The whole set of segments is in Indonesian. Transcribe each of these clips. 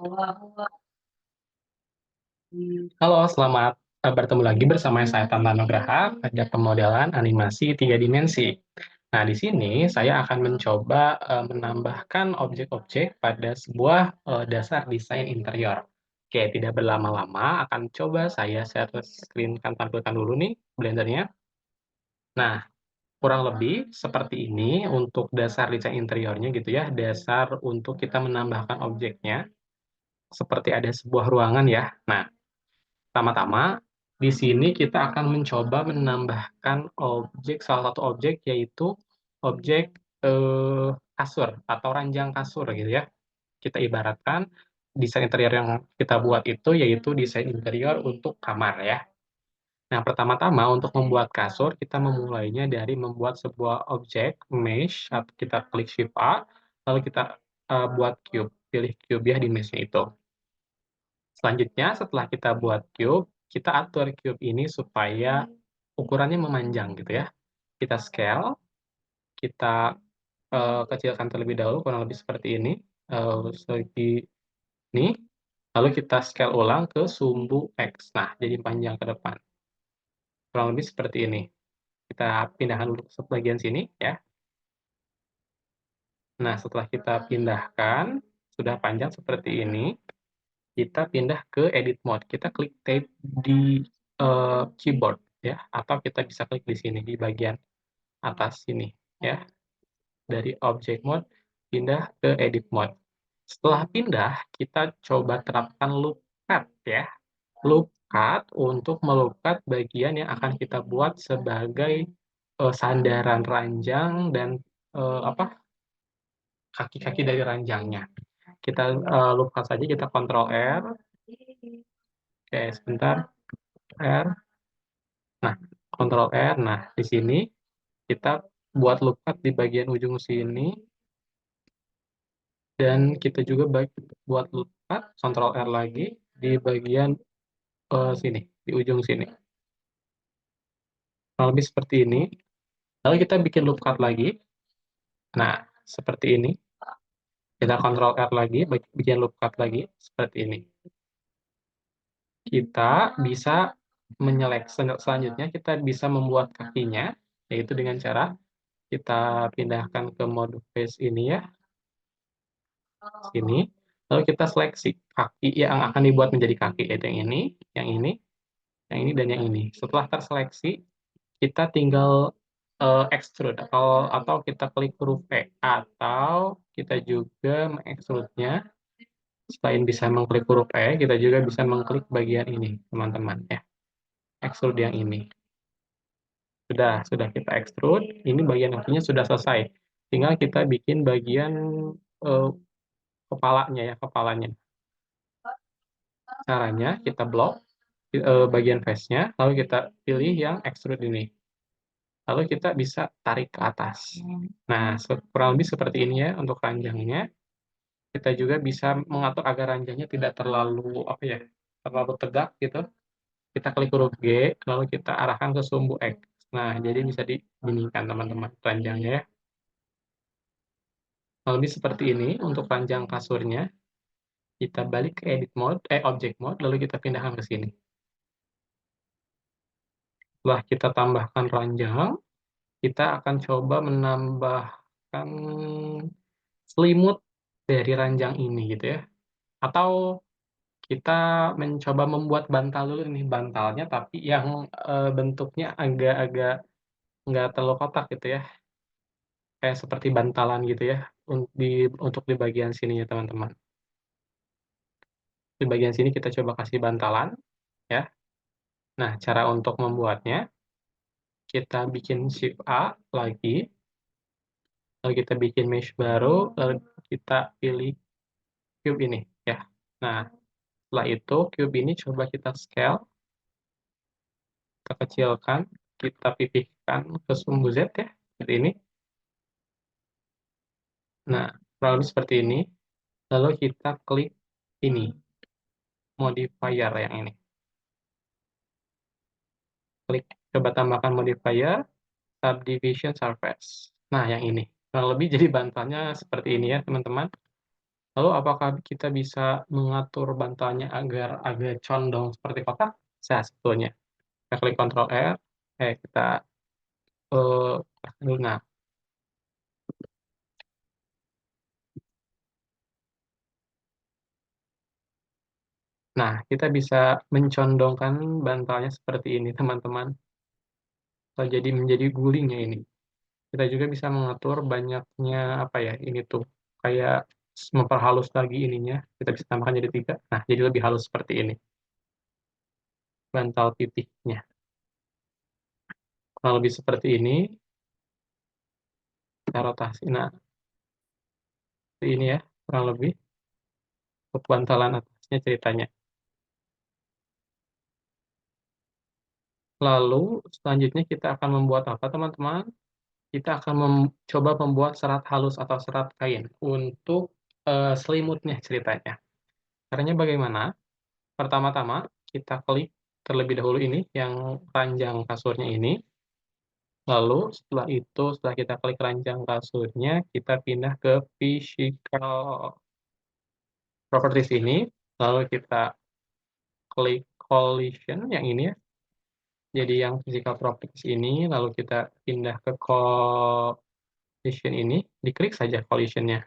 Halo, selamat bertemu lagi bersama saya Tantan Nugraha pada pemodelan animasi 3 dimensi. Nah, di sini saya akan mencoba menambahkan objek-objek pada sebuah dasar desain interior. Oke, tidak berlama-lama, akan coba saya share screen kan tampilkan dulu nih Blender-nya. Nah, kurang lebih seperti ini untuk dasar desain interiornya gitu ya, dasar untuk kita menambahkan objeknya, seperti ada sebuah ruangan ya. Nah, pertama-tama, di sini kita akan mencoba menambahkan salah satu objek yaitu objek, kasur atau ranjang kasur gitu ya. Kita ibaratkan desain interior yang kita buat itu yaitu desain interior untuk kamar ya. Nah, pertama-tama untuk membuat kasur kita memulainya dari membuat sebuah objek mesh atau kita klik Shift A, lalu kita, buat cube, pilih cube ya di mesh-nya itu. Selanjutnya setelah kita buat cube, kita atur cube ini supaya ukurannya memanjang gitu ya. Kita scale, kita, kecilkan terlebih dahulu kurang lebih seperti ini, segi ini, lalu kita scale ulang ke sumbu X. Nah, jadi panjang ke depan, kurang lebih seperti ini. Kita pindahkan dulu ke bagian sini ya. Nah, setelah kita pindahkan, sudah panjang seperti ini, kita pindah ke edit mode. Kita klik tab di, keyboard ya, atau kita bisa klik di sini, di bagian atas sini ya. Dari object mode, pindah ke edit mode. Setelah pindah, kita coba terapkan loop cut ya. Loop cut untuk meloop cut bagian yang akan kita buat sebagai, sandaran ranjang dan, kaki-kaki dari ranjangnya. Kita, loop cut saja, kita Ctrl R, oke sebentar, R. Nah, Ctrl R. Nah, di sini kita buat loop cut di bagian ujung sini dan kita juga buat loop cut, Ctrl R lagi di bagian sini, di ujung sini. Kurang lebih seperti ini. Lalu kita bikin loop cut lagi. Nah, seperti ini. Kita Ctrl R lagi, bikin loop cut lagi, seperti ini. Kita bisa selanjutnya kita bisa membuat kakinya, yaitu dengan cara kita pindahkan ke mode face ini ya, sini, lalu kita seleksi kaki yang akan dibuat menjadi kaki, yaitu yang ini, yang ini, yang ini, dan yang ini. Setelah terseleksi, kita tinggal, extrude atau kita klik huruf E, atau kita juga mengekstrudnya. Selain bisa mengklik huruf E, kita juga bisa mengklik bagian ini, teman-teman ya, extrude yang ini. Sudah kita extrude, ini bagian kakinya sudah selesai. Tinggal kita bikin bagian, eee, kepalanya ya, kepalanya. Caranya kita blok, bagian face-nya, lalu kita pilih yang extrude ini. Lalu kita bisa tarik ke atas. Nah, kurang lebih seperti ini ya untuk ranjangnya. Kita juga bisa mengatur agar ranjangnya tidak terlalu, apa ya, terlalu tegak gitu. Kita klik huruf G, lalu kita arahkan ke sumbu X. Nah, jadi bisa didinginkan teman-teman ranjangnya ya. Kurang lebih seperti ini untuk ranjang kasurnya. Kita balik ke edit mode, object mode, lalu kita pindahkan ke sini. Setelah kita tambahkan ranjang, kita akan coba menambahkan selimut dari ranjang ini gitu ya. Atau kita mencoba membuat bantal dulu nih, bantalnya tapi yang, bentuknya agak-agak nggak terlalu kotak gitu ya, kayak seperti bantalan gitu ya, untuk di bagian sininya teman-teman. Di bagian sini kita coba kasih bantalan ya. Nah, cara untuk membuatnya, kita bikin Shift A lagi, lalu kita bikin mesh baru, lalu kita pilih cube ini ya. Nah, setelah itu cube ini coba kita scale, kita kecilkan, kita pipihkan ke sumbu Z ya, seperti ini. Nah, kurang lebih seperti ini. Lalu kita klik ini, modifier yang ini. Klik, coba tambahkan modifier, subdivision surface. Nah, yang ini. Kurang lebih jadi bantalnya seperti ini ya, teman-teman. Lalu apakah kita bisa mengatur bantalnya agar agak condong seperti kotak? Bisa sebetulnya. Kita klik Ctrl R, kita, tekan dulu. Nah, kita bisa mencondongkan bantalnya seperti ini, teman-teman. Jadi menjadi guling ya ini. Kita juga bisa mengatur banyaknya, apa ya, ini tuh, kayak memperhalus lagi ininya, kita bisa tambahkan jadi 3. Nah, jadi lebih halus seperti ini, bantal pipihnya. Kurang lebih seperti ini, kita rotasi. Nah, ini ya, kurang lebih untuk bantalan atasnya ceritanya. Lalu selanjutnya kita akan membuat apa, teman-teman? Kita akan coba membuat serat halus atau serat kain untuk, selimutnya ceritanya. Caranya bagaimana? Pertama-tama kita klik terlebih dahulu ini yang ranjang kasurnya ini, lalu setelah itu, setelah kita klik ranjang kasurnya, kita pindah ke physical properties ini, lalu kita klik collision yang ini ya, jadi yang physical properties ini, lalu kita pindah ke collision ini, diklik saja collision-nya,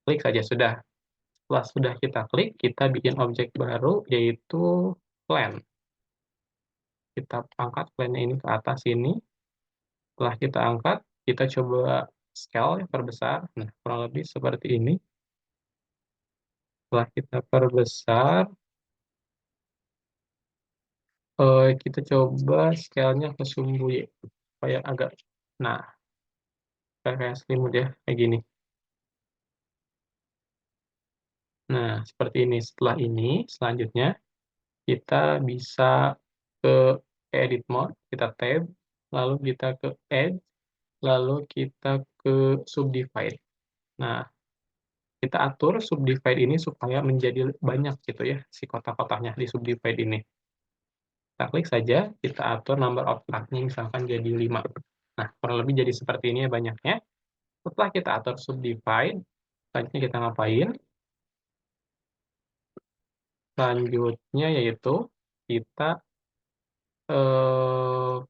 klik saja sudah. Setelah sudah kita klik, kita bikin objek baru yaitu plan. Kita angkat plan-nya ini ke atas sini. Setelah kita angkat, kita coba scale ya, perbesar. Nah, kurang lebih seperti ini. Setelah kita perbesar, kita coba scale-nya ke sumbu Y, supaya agak, nah, kayak selimut ya, kayak gini. Nah, seperti ini. Setelah ini, selanjutnya kita bisa ke edit mode, kita tab, lalu kita ke add, lalu kita ke subdivide. Nah, kita atur subdivide ini supaya menjadi banyak gitu ya, si kotak-kotaknya di subdivide ini. Kita klik saja, kita atur number of cut-nya misalkan jadi 5. Nah, kurang lebih jadi seperti ini ya banyaknya. Setelah kita atur subdivide, selanjutnya kita ngapain? Selanjutnya yaitu kita,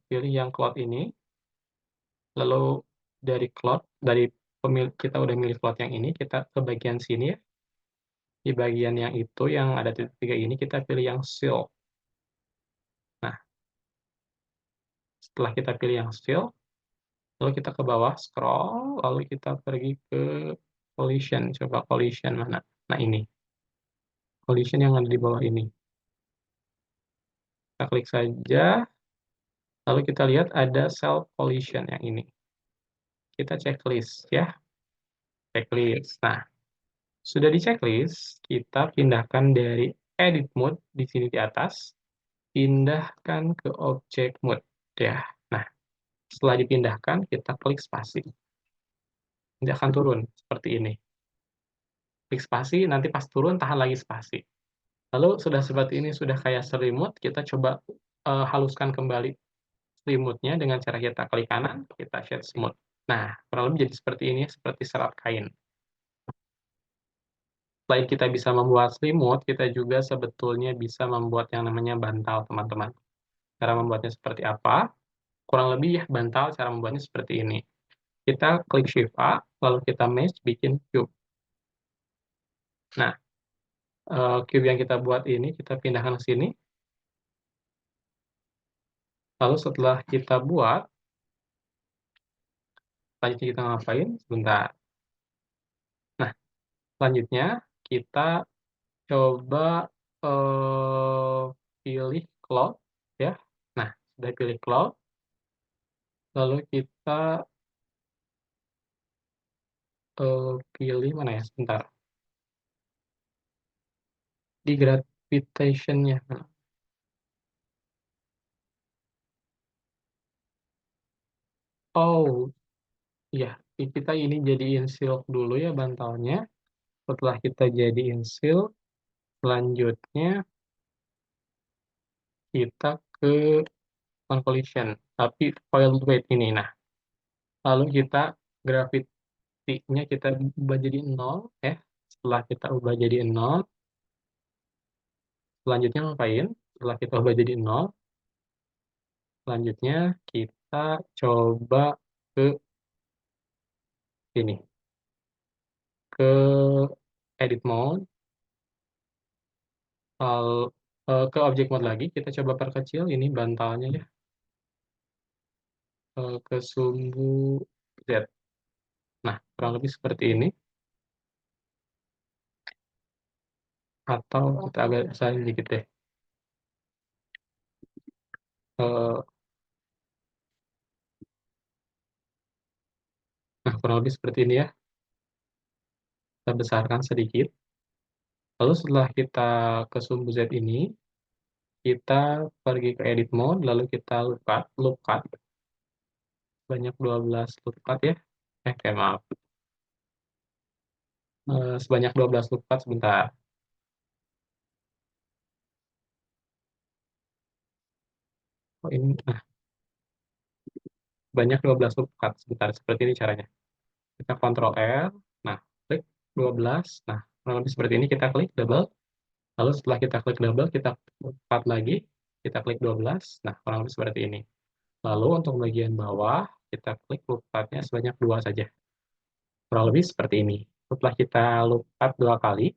pilih yang cloth ini, lalu dari cloth, kita udah milih cloth yang ini, kita ke bagian sini ya, di bagian yang itu yang ada titik 3 ini, kita pilih yang silk. Nah, setelah kita pilih yang silk, lalu kita ke bawah scroll, lalu kita pergi ke collision, coba collision mana? Nah ini, collision yang ada di bawah ini. Kita klik saja, lalu kita lihat ada self collision yang ini. Kita checklist ya, checklist. Nah, sudah di checklist, kita pindahkan dari edit mode di sini di atas, pindahkan ke object mode ya. Nah, setelah dipindahkan, kita klik spasi. Nanti akan turun seperti ini. Klik spasi, nanti pas turun tahan lagi spasi. Lalu sudah seperti ini, sudah kayak selimut, kita coba, haluskan kembali selimutnya dengan cara kita klik kanan, kita shade smooth. Nah, kurang lebih jadi seperti ini, seperti serat kain. Selain kita bisa membuat selimut, kita juga sebetulnya bisa membuat yang namanya bantal, teman-teman. Cara membuatnya seperti apa? Kurang lebih ya, bantal cara membuatnya seperti ini. Kita klik Shift A, lalu kita mesh bikin cube. Nah, cube yang kita buat ini, kita pindahkan ke sini. Lalu setelah kita buat, selanjutnya kita ngapain? Sebentar. Nah, selanjutnya kita coba, pilih cloud ya. Nah, sudah pilih cloud, lalu kita, pilih mana ya, sebentar, di gravitation-nya. Oh, iya, kita ini jadiin silk dulu ya bantalnya. Setelah kita jadiin silk, selanjutnya kita ke collision, tapi foiled weight ini. Nah, lalu kita gravity-nya kita ubah jadi 0 ya. setelah kita ubah jadi 0, selanjutnya ngapain? Setelah kita ubah jadi 0, selanjutnya kita coba ke sini, ke edit mode, ke object mode lagi, kita coba perkecil ini bantalnya ya, ke sumbu Z. Nah, kurang lebih seperti ini, atau kita agak besarin dikit deh. Eee, nah, kurang lebih seperti ini ya, kita besarkan sedikit. Lalu setelah kita ke sumbu Z ini, kita pergi ke edit mode, lalu kita loop cut sebanyak 12 loop cut ya. Maaf, sebanyak 12 loop cut, sebentar. Oh ini, nah, sebanyak 12 loop cut, sebentar, seperti ini caranya. Kita Ctrl L, nah, klik 12, nah, kurang lebih seperti ini, kita klik double, lalu setelah kita klik double, kita loop cut lagi, kita klik 12, nah, kurang lebih seperti ini. Lalu untuk bagian bawah, kita klik loop cut-nya sebanyak 2 saja. Kurang lebih seperti ini. Setelah kita loop cut 2 kali,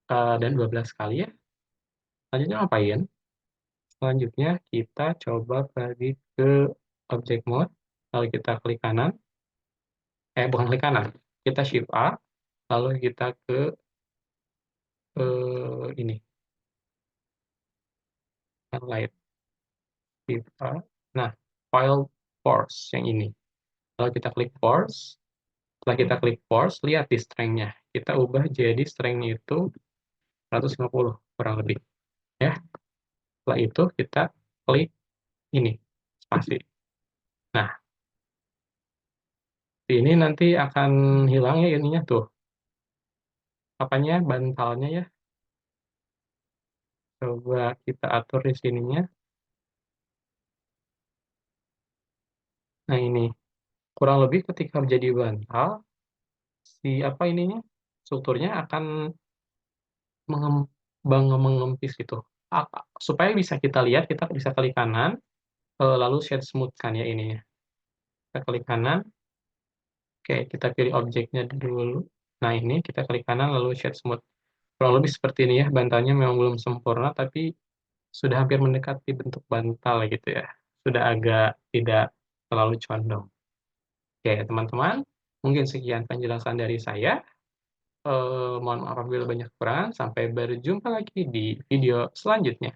dan 12 kali ya, selanjutnya ngapain? Selanjutnya kita coba pergi ke object mode, lalu kita klik kanan, bukan klik kanan, kita shift A, lalu kita ke, ini, yang lain, shift A, nah, file force yang ini. Lalu kita klik force, setelah kita klik force, lihat di strength-nya, kita ubah jadi strength-nya itu 150 kurang lebih, ya. Setelah itu kita klik ini, spasi. Nah, ini nanti akan hilang ya ininya tuh, apanya, bantalnya ya. Coba kita atur di sininya. Nah ini, kurang lebih ketika menjadi bantal, si apa ininya, strukturnya akan mengempis gitu. Supaya bisa kita lihat, kita bisa klik kanan, lalu shade smooth kan ya ininya. Kita klik kanan, oke kita pilih objeknya dulu. Nah ini kita klik kanan lalu shade smooth. Kurang lebih seperti ini ya, bantalnya memang belum sempurna, tapi sudah hampir mendekati bentuk bantal gitu ya. Sudah agak tidak terlalu condong. Oke teman-teman, mungkin sekian penjelasan dari saya. Mohon maaf apabila banyak kekurangan, sampai berjumpa lagi di video selanjutnya.